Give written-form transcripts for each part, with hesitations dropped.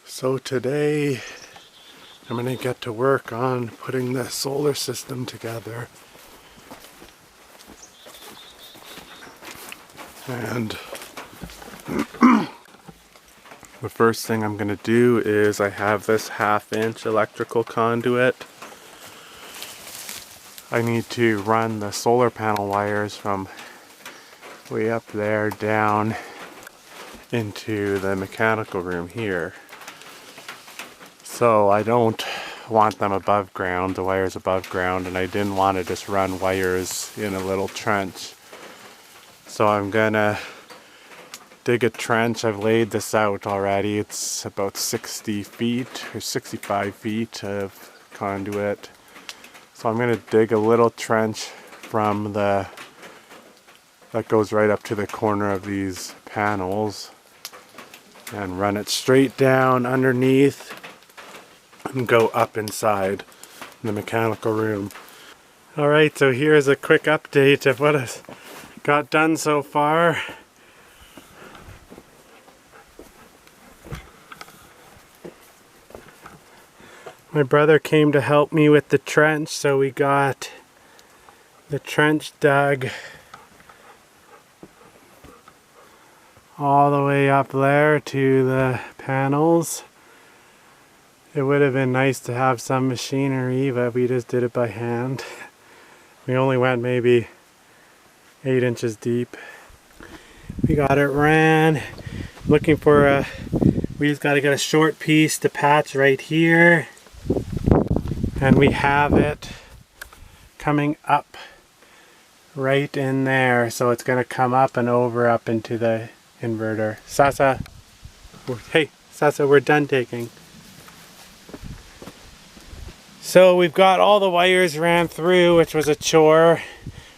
So today I'm going to get to work on putting the solar system together. And the first thing I'm going to do is I have this 1/2-inch electrical conduit. I need to run the solar panel wires from way up there down into the mechanical room here. So I don't want them above ground, the wires above ground, and I didn't want to just run wires in a little trench. So I'm gonna dig a trench. I've laid this out already. It's about 60 feet or 65 feet of conduit. So I'm gonna dig a little trench from that goes right up to the corner of these panels and run it straight down underneath and go up inside the mechanical room. Alright, so here's a quick update of what I've got done so far. My brother came to help me with the trench, so we got the trench dug all the way up there to the panels. It would have been nice to have some machinery, but we just did it by hand. We only went maybe 8 inches deep. We got it ran. Looking for we just got to get a short piece to patch right here. And we have it coming up right in there. So it's going to come up and over up into the inverter. Sasa, hey, Sasa, we're done taking. So we've got all the wires ran through, which was a chore.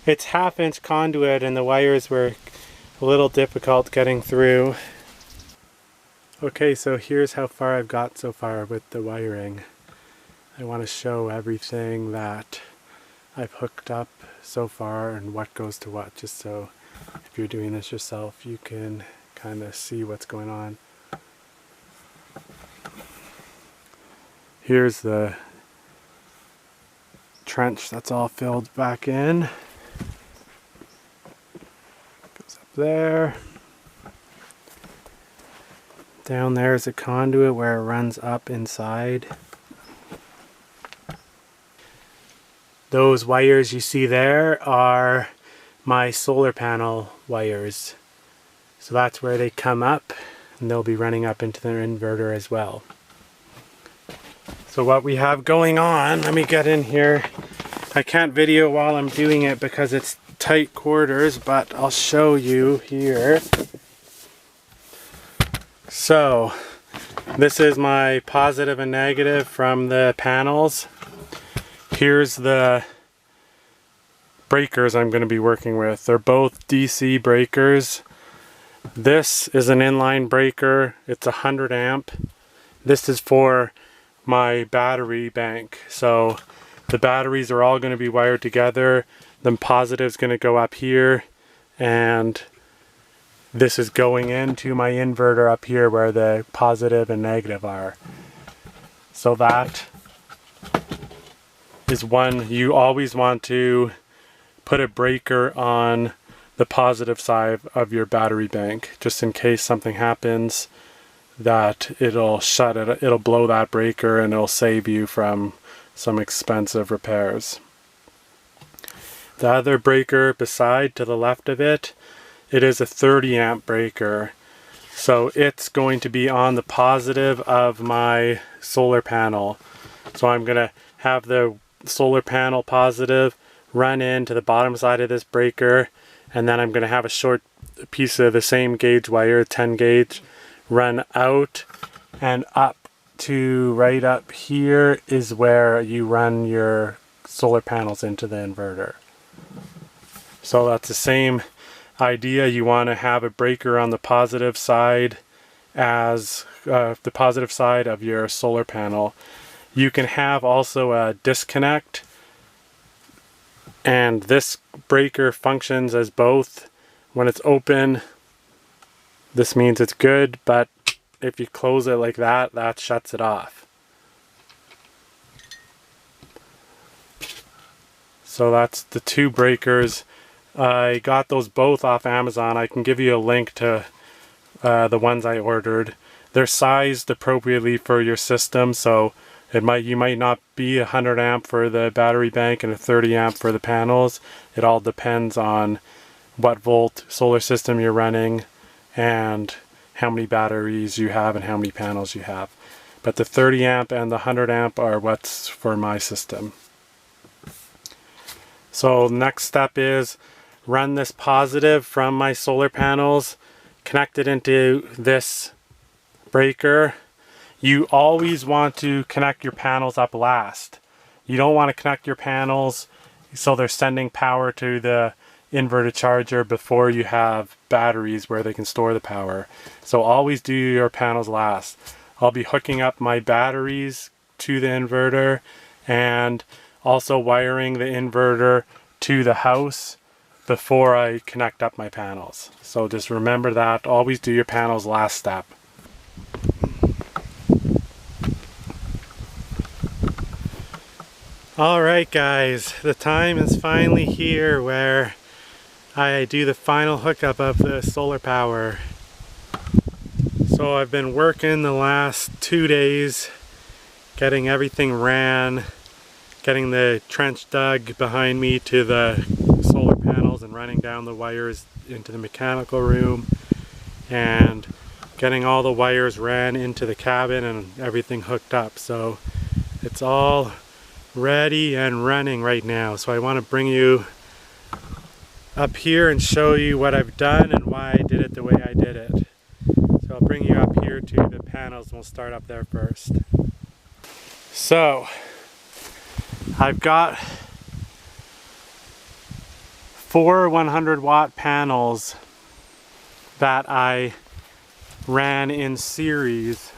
It's 1/2-inch conduit and the wires were a little difficult getting through. Okay, so here's how far I've got so far with the wiring. I want to show everything that I've hooked up so far and what goes to what, just so if you're doing this yourself you can kind of see what's going on. Here's the trench that's all filled back in. Goes up there. Down there is a conduit where it runs up inside. Those wires you see there are my solar panel wires. So that's where they come up and they'll be running up into the inverter as well. So what we have going on, let me get in here. I can't video while I'm doing it because it's tight quarters, but I'll show you here. So this is my positive and negative from the panels. Here's the breakers I'm going to be working with. They're both DC breakers. This is an inline breaker. It's 100 amp. This is for my battery bank. So the batteries are all going to be wired together. The positive's going to go up here, and this is going into my inverter up here where the positive and negative are. So that is one. You always want to put a breaker on the positive side of your battery bank, just in case something happens, that it'll shut it, it'll blow that breaker and it'll save you from some expensive repairs. The other breaker beside to the left of it, it is a 30 amp breaker. So it's going to be on the positive of my solar panel. So I'm going to have the solar panel positive run into the bottom side of this breaker, and then I'm going to have a short piece of the same gauge wire, 10 gauge, run out and up to right up here is where you run your solar panels into the inverter. So that's the same idea. You want to have a breaker on the positive side as the positive side of your solar panel. You can have also a disconnect, and this breaker functions as both. When it's open, this means it's good, but if you close it like that, that shuts it off. So that's the 2 breakers. I got those both off Amazon. I can give you a link to the ones I ordered. They're sized appropriately for your system, so you might not be 100 amp for the battery bank and a 30 amp for the panels. It all depends on what volt solar system you're running and how many batteries you have and how many panels you have. But the 30 amp and the 100 amp are what's for my system. So next step is run this positive from my solar panels, connect it into this breaker. You always want to connect your panels up last. You don't want to connect your panels so they're sending power to the inverter charger before you have batteries where they can store the power. So always do your panels last. I'll be hooking up my batteries to the inverter and also wiring the inverter to the house before I connect up my panels. So just remember that. Always do your panels last step. Alright guys, the time is finally here where I do the final hookup of the solar power. So I've been working the last 2 days getting everything ran, getting the trench dug behind me to the solar panels and running down the wires into the mechanical room and getting all the wires ran into the cabin and everything hooked up. So it's all ready and running right now. So I want to bring you up here and show you what I've done and why I did it the way I did it. So I'll bring you up here to the panels and we'll start up there first. So I've got 4 100 watt panels that I ran in series.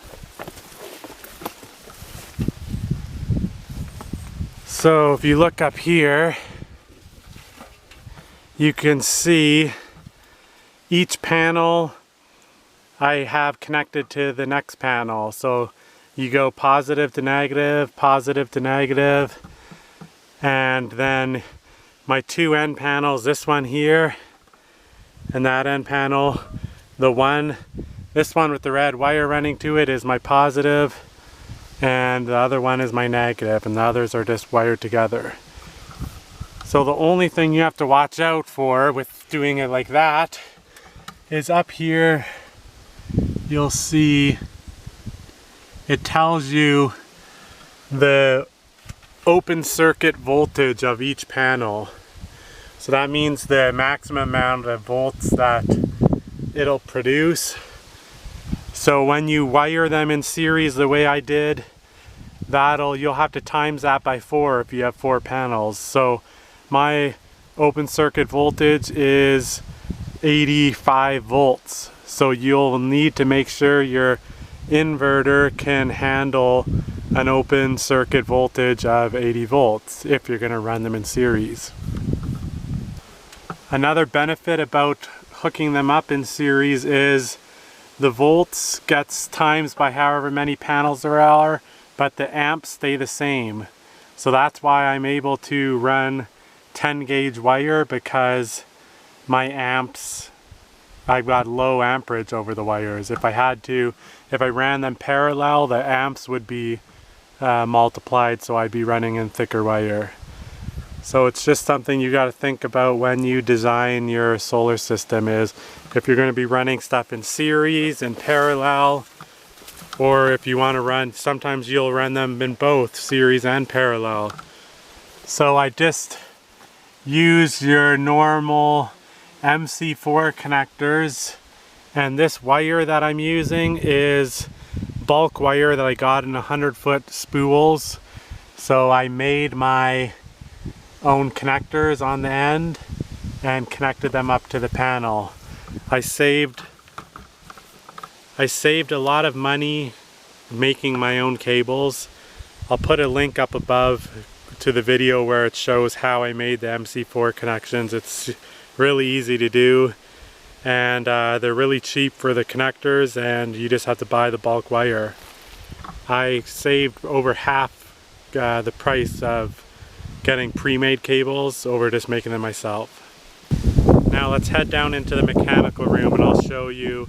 So if you look up here, you can see each panel I have connected to the next panel. So you go positive to negative, and then my 2 end panels, this one here and that end panel, this one with the red wire running to it is my positive, and the other one is my negative, and the others are just wired together. So the only thing you have to watch out for with doing it like that is up here you'll see it tells you the open circuit voltage of each panel. So that means the maximum amount of volts that it'll produce. So when you wire them in series the way I did, you'll have to times that by 4 if you have 4 panels. So my open circuit voltage is 85 volts. So you'll need to make sure your inverter can handle an open circuit voltage of 80 volts if you're going to run them in series. Another benefit about hooking them up in series is the volts gets times by however many panels there are, but the amps stay the same. So that's why I'm able to run 10 gauge wire, because my amps, I've got low amperage over the wires. If I ran them parallel, the amps would be multiplied, so I'd be running in thicker wire. So it's just something you got to think about when you design your solar system, is if you're going to be running stuff in series and parallel, or if you want to run, sometimes you'll run them in both series and parallel. So I just use your normal MC4 connectors, and this wire that I'm using is bulk wire that I got in 100-foot spools. So I made my own connectors on the end and connected them up to the panel. I saved a lot of money making my own cables. I'll put a link up above to the video where it shows how I made the MC4 connections. It's really easy to do. and they're really cheap for the connectors, and you just have to buy the bulk wire. I saved over half the price of getting pre-made cables over just making them myself. Now let's head down into the mechanical room and I'll show you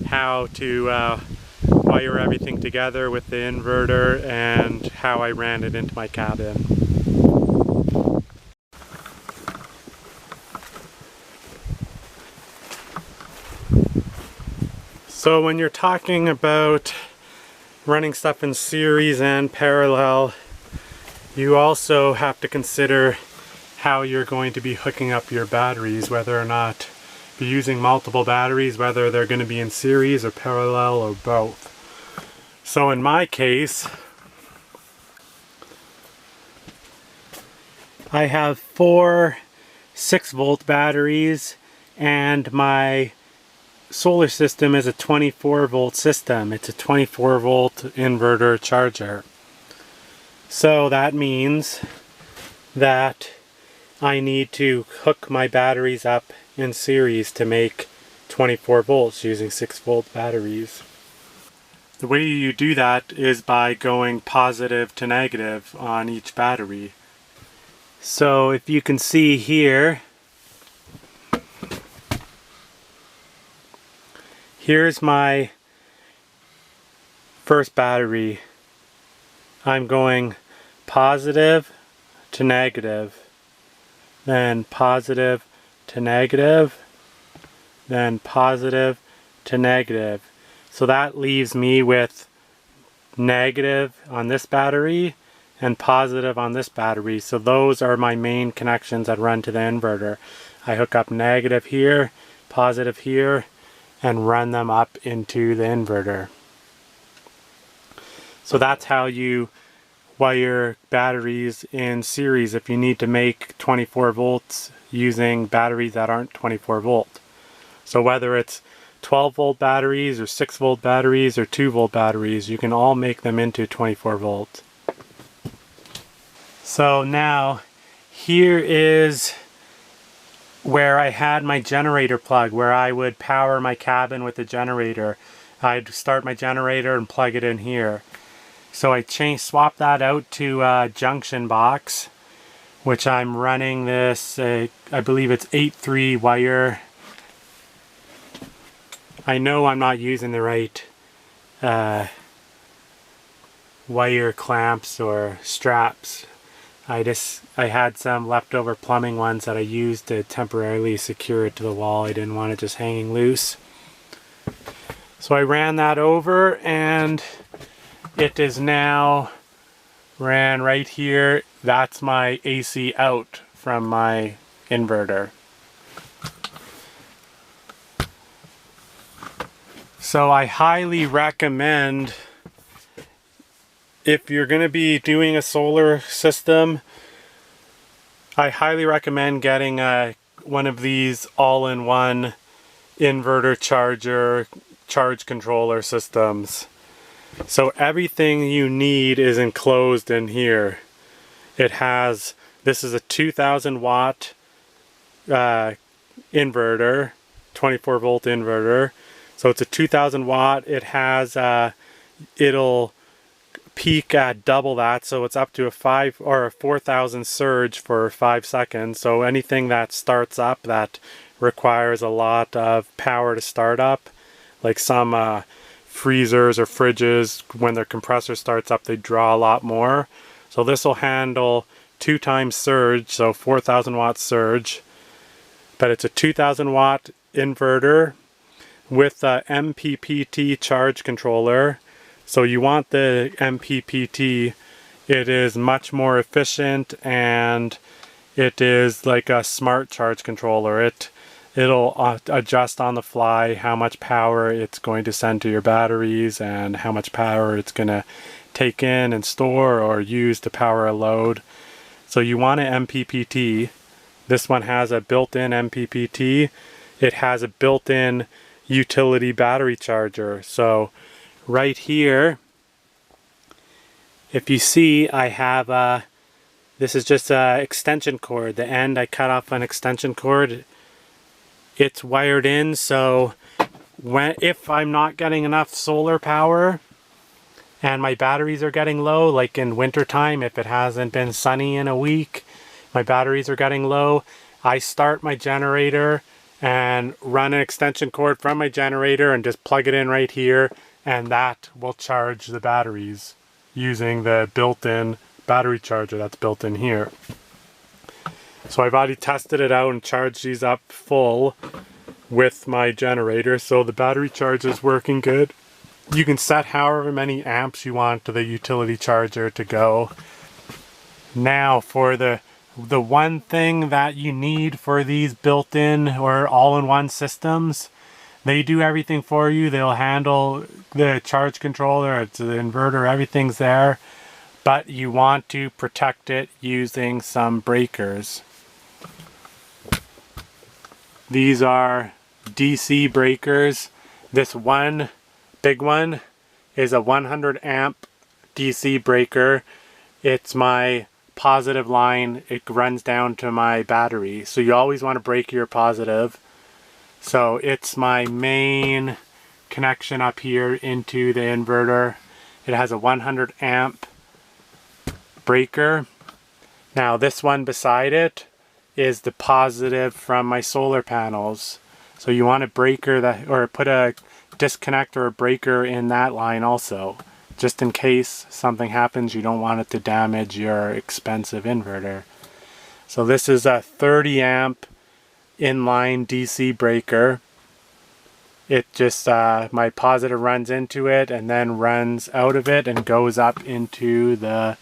how to wire everything together with the inverter and how I ran it into my cabin. So when you're talking about running stuff in series and parallel, you also have to consider how you're going to be hooking up your batteries, whether or not you're using multiple batteries, whether they're going to be in series or parallel or both. So in my case, I have 4 6-volt batteries, and my solar system is a 24-volt system. It's a 24-volt inverter charger. So that means that I need to hook my batteries up in series to make 24 volts using 6-volt batteries. The way you do that is by going positive to negative on each battery. So if you can see here, here's my first battery. I'm going positive to negative, then positive to negative, then positive to negative. So that leaves me with negative on this battery and positive on this battery. So those are my main connections that run to the inverter. I hook up negative here, positive here, and run them up into the inverter. So that's how you wire batteries in series if you need to make 24 volts using batteries that aren't 24 volt. So whether it's 12 volt batteries or 6 volt batteries or 2 volt batteries, you can all make them into 24 volts. So now here is where I had my generator plug, where I would power my cabin with the generator. I'd start my generator and plug it in here. So I swapped that out to a junction box, which I'm running this, I believe it's 8-3 wire. I know I'm not using the right wire clamps or straps. I had some leftover plumbing ones that I used to temporarily secure it to the wall. I didn't want it just hanging loose. So I ran that over, and it is now ran right here. That's my AC out from my inverter. So I highly recommend, if you're going to be doing a solar system, I highly recommend getting one of these all-in-one inverter charger charge controller systems. So everything you need is enclosed in here. It has, this is a 2000 watt inverter, 24 volt inverter. So it's a 2000 watt. It has, it'll peak at double that, so it's up to a 4,000 surge for 5 seconds. So anything that starts up that requires a lot of power to start up, like some freezers or fridges, when their compressor starts up, they draw a lot more. So this will handle 2 times surge, so 4,000 watt surge. But it's a 2000 watt inverter with a MPPT charge controller. So you want the MPPT. It is much more efficient, and it is like a smart charge controller. It'll adjust on the fly how much power it's going to send to your batteries and how much power it's going to take in and store or use to power a load. So you want an MPPT. This one has a built-in MPPT. It has a built-in utility battery charger. So right here, if you see, I have this is just an extension cord. The end, I cut off an extension cord. it's wired in, so if I'm not getting enough solar power and my batteries are getting low, like in winter time, if it hasn't been sunny in a week, my batteries are getting low, I start my generator and run an extension cord from my generator and just plug it in right here, and that will charge the batteries using the built-in battery charger that's built in here. So I've already tested it out and charged these up full with my generator, so the battery charge is working good. You can set however many amps you want to the utility charger to go. Now for the one thing that you need for these built-in or all-in-one systems, they do everything for you. They'll handle the charge controller, it's the inverter, everything's there, but you want to protect it using some breakers. These are DC breakers. This one big one is a 100 amp DC breaker. It's my positive line. It runs down to my battery, so you always want to break your positive. So it's my main connection up here into the inverter. It has a 100 amp breaker. Now this one beside it is the positive from my solar panels. So you want a breaker that, or put a disconnect or a breaker in that line also, just in case something happens. You don't want it to damage your expensive inverter. So this is a 30 amp inline DC breaker. It just, my positive runs into it and then runs out of it and goes up into the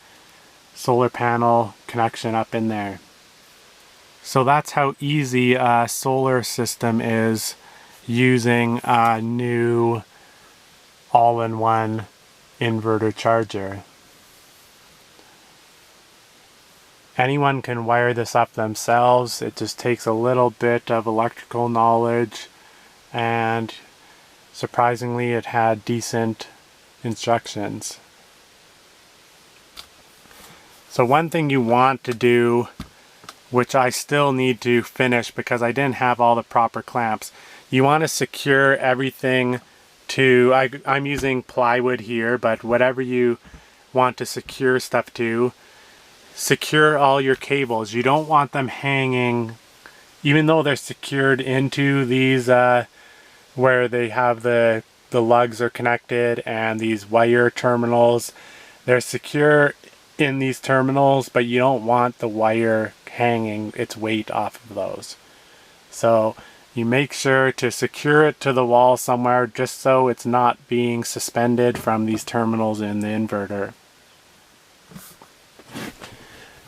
solar panel connection up in there. So that's how easy a solar system is using a new all-in-one inverter charger. Anyone can wire this up themselves. It just takes a little bit of electrical knowledge, and surprisingly it had decent instructions. So one thing you want to do, which I still need to finish because I didn't have all the proper clamps, you want to secure everything to, I'm using plywood here, but whatever you want to secure stuff to, secure all your cables. You don't want them hanging, even though they're secured into these where they have the lugs are connected and these wire terminals. They're secure in these terminals, but you don't want the wire hanging its weight off of those. So you make sure to secure it to the wall somewhere, just so it's not being suspended from these terminals in the inverter.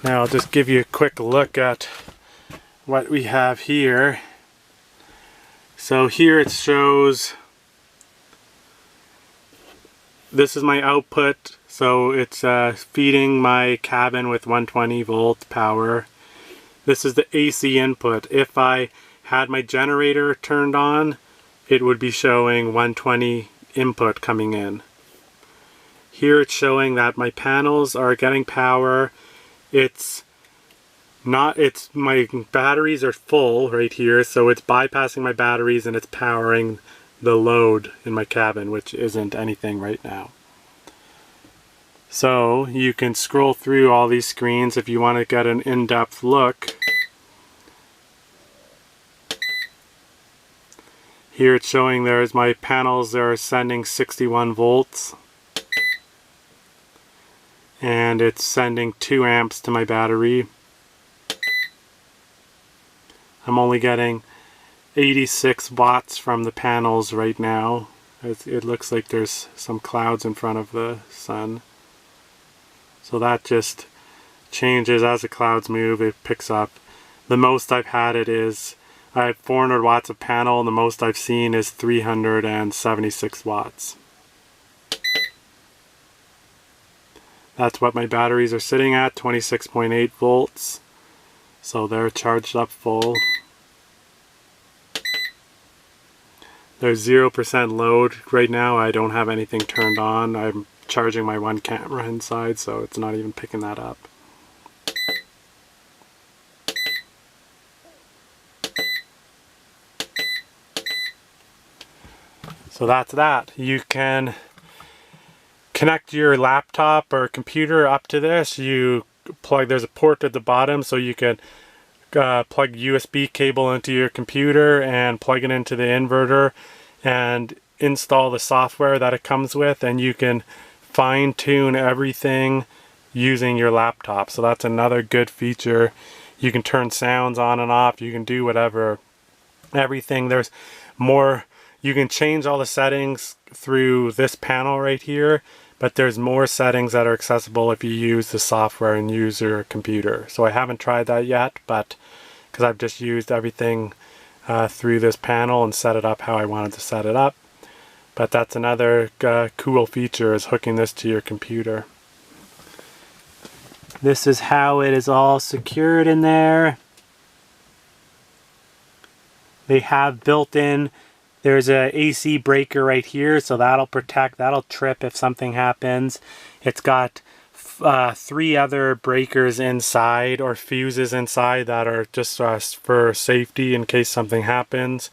Now I'll just give you a quick look at what we have here. So here it shows, this is my output, so it's feeding my cabin with 120 volt power. This is the AC input. If I had my generator turned on, it would be showing 120 input coming in. Here it's showing that my panels are getting power. My batteries are full right here, so it's bypassing my batteries and it's powering the load in my cabin, which isn't anything right now. So you can scroll through all these screens if you want to get an in-depth look. Here it's showing there's my panels that are sending 61 volts. And it's sending 2 amps to my battery. I'm only getting 86 watts from the panels right now. It looks like there's some clouds in front of the sun. So that just changes as the clouds move, it picks up. The most I've had it is, I have 400 watts of panel, and the most I've seen is 376 watts. That's what my batteries are sitting at, 26.8 volts. So they're charged up full. There's 0% load. Right now I don't have anything turned on. I'm charging my one camera inside, so it's not even picking that up. So that's that. You can connect your laptop or computer up to this. You plug, there's a port at the bottom, so you can plug USB cable into your computer and plug it into the inverter and install the software that it comes with, and you can fine-tune everything using your laptop. So that's another good feature. You can turn sounds on and off, you can do whatever, everything. There's more, you can change all the settings through this panel right here, but there's more settings that are accessible if you use the software and use your computer. So I haven't tried that yet, but because I've just used everything through this panel and set it up how I wanted to set it up. But that's another cool feature, is hooking this to your computer. This is how it is all secured in there. They have built in, there's a AC breaker right here, so that'll protect, that'll trip if something happens. It's got 3 other breakers inside, or fuses inside, that are just for safety in case something happens,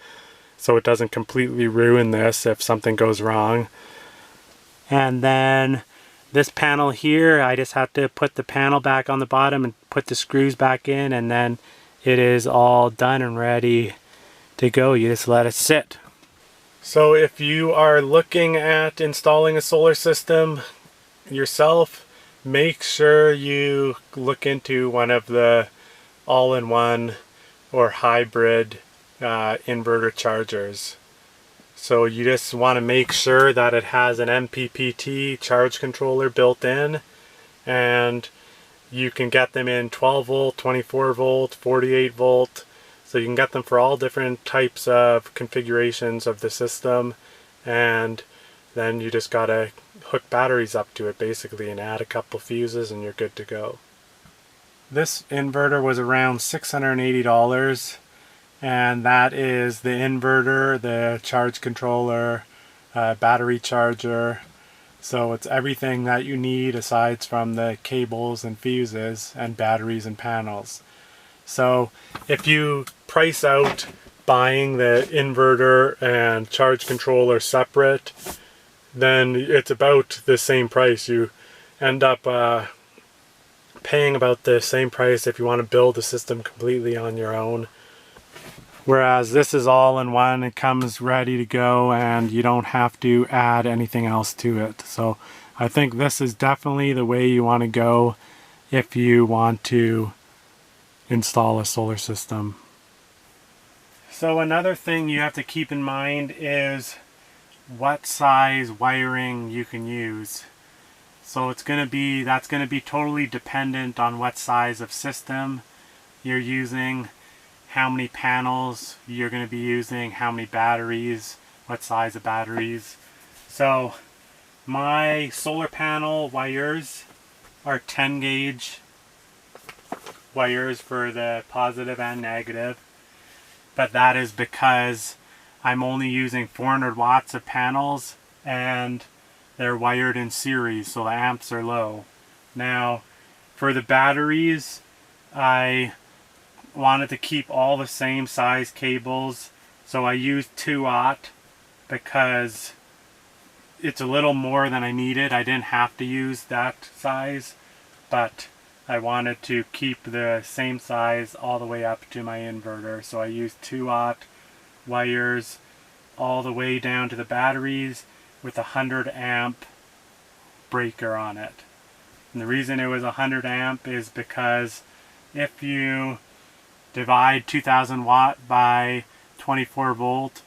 so it doesn't completely ruin this if something goes wrong. And then this panel here, I just have to put the panel back on the bottom and put the screws back in, and then it is all done and ready to go. You just let it sit. So if you are looking at installing a solar system yourself, make sure you look into one of the all-in-one or hybrid inverter chargers. So you just want to make sure that it has an MPPT charge controller built in, and you can get them in 12 volt, 24 volt, 48 volt. So you can get them for all different types of configurations of the system, and then you just gotta hook batteries up to it basically and add a couple fuses and you're good to go. This inverter was around $680, and that is the inverter, the charge controller, battery charger. So it's everything that you need aside from the cables and fuses and batteries and panels. So if you price out buying the inverter and charge controller separate, then it's about the same price. You end up paying about the same price if you want to build the system completely on your own. Whereas this is all in one, it comes ready to go and you don't have to add anything else to it. So I think this is definitely the way you want to go if you want to install a solar system. So another thing you have to keep in mind is what size wiring you can use. So that's going to be totally dependent on what size of system you're using, how many panels you're going to be using, how many batteries, what size of batteries. So my solar panel wires are 10 gauge wires for the positive and negative, but that is because I'm only using 400 watts of panels and they're wired in series, so the amps are low. Now for the batteries, I wanted to keep all the same size cables, so I used 2-aught because it's a little more than I needed. I didn't have to use that size, but I wanted to keep the same size all the way up to my inverter, so I used 2-aught wires all the way down to the batteries with a 100 amp breaker on it. And the reason it was 100 amp is because if you divide 2000 watt by 24 volt,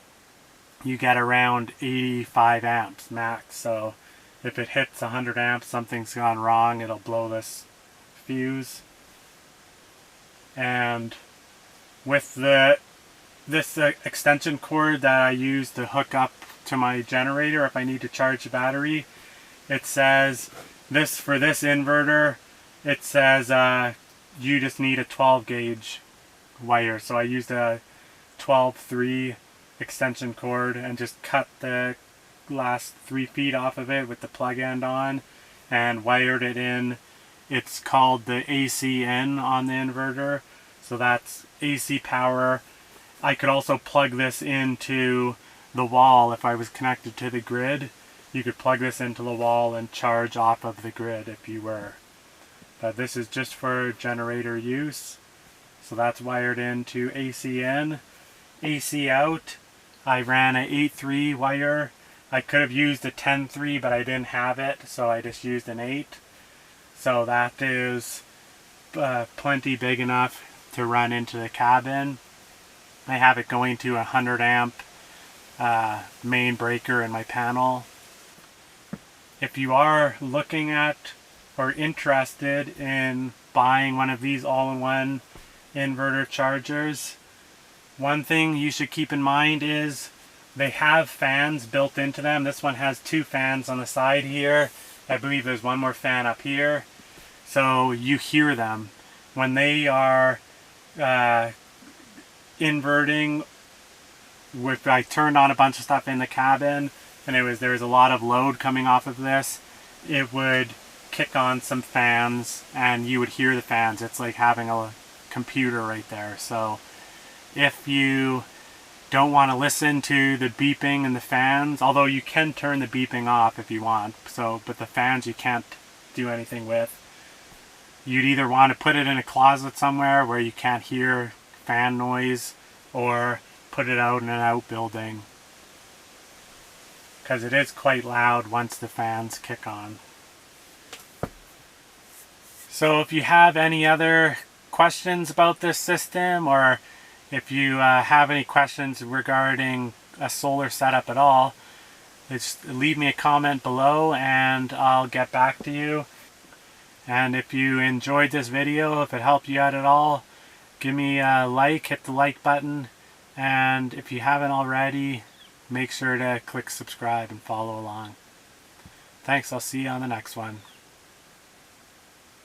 you get around 85 amps max. So if it hits 100 amps, something's gone wrong, it'll blow this fuse. And with this extension cord that I use to hook up to my generator if I need to charge the battery, it says for this inverter, it says you just need a 12 gauge wire. So I used a 12-3 extension cord and just cut the last 3 feet off of it with the plug end on and wired it in. It's called the ACN on the inverter, so that's AC power. I could also plug this into the wall, if I was connected to the grid, you could plug this into the wall and charge off of the grid if you were. But this is just for generator use. So that's wired into AC in. AC out, I ran an 8-3 wire. I could have used a 10-3, but I didn't have it, so I just used an 8. So that is plenty big enough to run into the cabin. I have it going to a 100 amp main breaker in my panel. If you are looking at or interested in buying one of these all-in-one inverter chargers, one thing you should keep in mind is they have fans built into them. This one has 2 fans on the side here. I believe there's one more fan up here. So you hear them. When they are inverting, if I turned on a bunch of stuff in the cabin and there was a lot of load coming off of this, it would kick on some fans and you would hear the fans. It's like having a computer right there. So if you don't want to listen to the beeping and the fans, although you can turn the beeping off if you want, but the fans you can't do anything with. You'd either want to put it in a closet somewhere where you can't hear fan noise, or put it out in an outbuilding, because it is quite loud once the fans kick on. So if you have any other questions about this system, or if you have any questions regarding a solar setup at all, just leave me a comment below and I'll get back to you. And if you enjoyed this video, if it helped you out at all, give me a like, hit the like button, and if you haven't already, make sure to click subscribe and follow along. Thanks, I'll see you on the next one.